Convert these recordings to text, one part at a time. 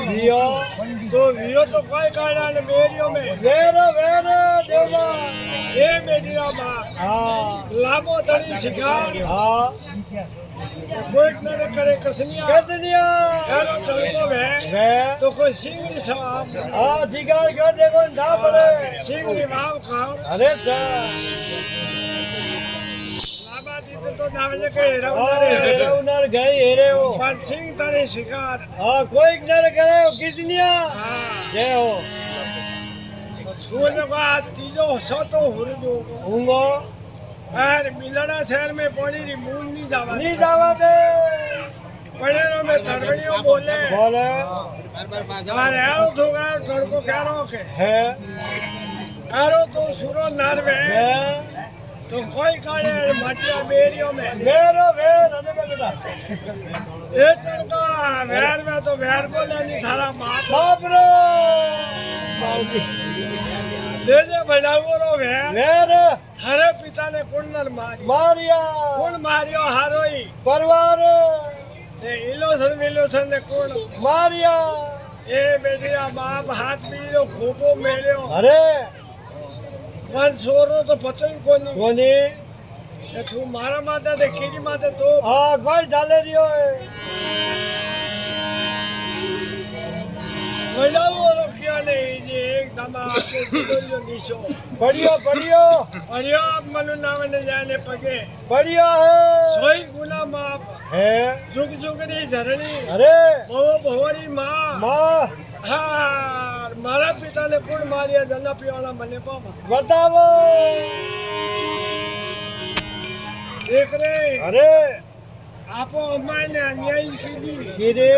वियो तो वियो तो कोई काढ़ा ने मेरियो में वेरो वेरो देवा ये मेरी माँ हाँ लामो तड़ी शिकार हाँ कोई न करे कसनिया कितनिया यारो तड़को वे वे तो कोई सिंगरी सवाब हाँ शिकार कर देखो ना पड़े सिंगरी वाव खाओ अरे चा लाबा दी तो नावे के हाँ हेरे उनर गए हेरे हो पर सिंग तड़ी शिकार हाँ कोई नर करे हो कितनिया हाँ जय हो सूर्य को आज तीजो सतो हुरदो उंगो यार मिलना शहर में पानी री मूल नहीं जावा नहीं जावा दे पड़ेरो में तरवड़ियों बोले बोले और यारो तो गाय तड़को क्या रोके है यारो तो सुरो नरवे है तो कोई काले मटिया बेरियों में वेरो वेर अरे बेटा ये तड़का वैर में तो वैर बोले नहीं थारा बाप बाप रे ले जे बड़ाओ रो वैर वेर हरे पिता ने कुंडल मारी मारिया कुंड मारियो हारोई परिवार ने इलोसन ने कुंड मारिया ए बेटिया बाप हाथ पीलो खोपो मेलियो अरे वन सोरो तो पतो ही कोनी कोनी ये तू मारा माता दे खीरी माते तो हाँ कोई डाले दियो है बड़ाओ रो क्या नहीं जी एकदम आपके दिलो निशो बढ़िया बढ़िया और ये आप मनु नाम ने जाने पगे बढ़िया है सोई गुना माप है जुग जुग री झरणी अरे भवो भवरी माँ माँ हाँ मारा पिता ने कुंड मारिया जन्ना पियाला मने पापा बताओ देख रे अरे आपो अम्मा ने अन्याय की दी गिरे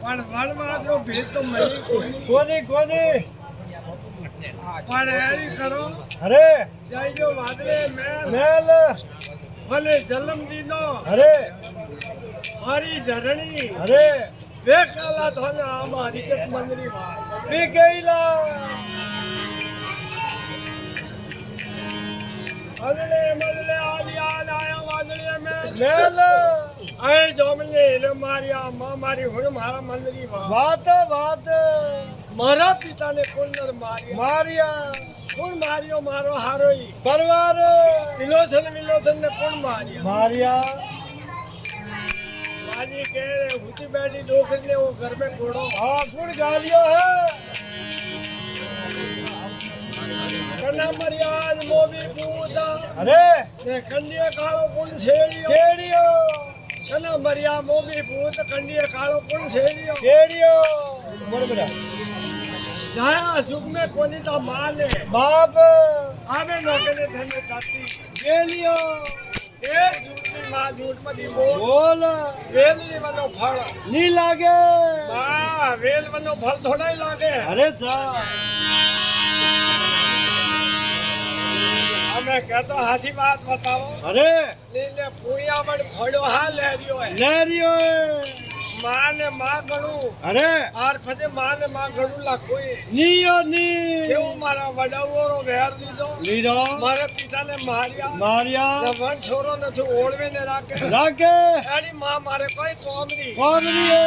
पर वन मात्रो भेद तो मरी कोनी कोनी कोनी पर ऐरी करो अरे जाई जो वादले में मेल फले जन्म दीनो अरे हरी झरणी अरे देखला धन हमारी के मंदिरी वार पी गईला अगले मजले आलिया आया वादले में मेल आए जोमले ले मारिया मां मारी हुन मारा मंदिरी वार बात बात मारा पिता ने कुंडल मारिया मारिया कुण मारियो मारो हारोई परिवार विलोचन ने कुण मारिया मारिया माजी कह रहे हुती बैठी डोकर ने वो घर में घोड़ो हाँ गुण गालियो है कन्ना मरियाज मोबी पूता अरे ने कंडिया कालो कुण छेड़ियो केड़ियो कन्ना मरिया मोबी पूत कंडिया कालो कुण छेड़ियो केड़ियो बोल बेटा जाया सुख में कोनी ता माले बाप आवे नौके ने धन्य काती केलियो ए झूठी मां झूठ मती बोल बोल वेलनी वनो फल नी लागे हां वेल वनो फल थोड़ा ही लागे अरे सा हमें कहतो हासी बात बताओ अरे ले पूरिया बड़ खोड़ो हाल ले रियो है लहरियो मां ने मां गणू अरे और फजे मां ने मां गणू ला कोई नियो नी केव मारा वडाओरो वेर दीदो लीडो मारे पिता ने मारिया मारिया वन छोरो ने तो ओळवे ने राखे राके एडी मां मारे कोई कोमरी कोमरियो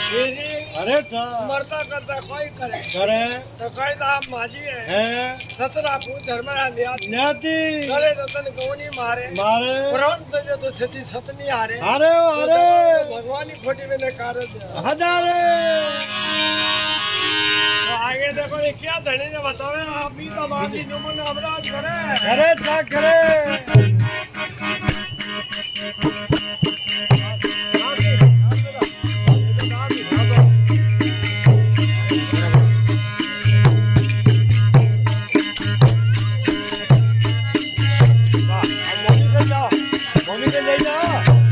जी अरे सा मरता करता कोई करे करे तो कोई तो आप माजी है सतरा पूत धर्मरा न्यात न्याती करे रतन कोनी मारे मारे पुराण तो सती सतनी हारे अरे अरे भगवान ही खोटी में कार्य दिया हजारे तो आगे देखो ये क्या धनी ने बतावे आप भी तो बाकी जुमन अपराध करे अरे क्या करे मम्मी के ले जाओ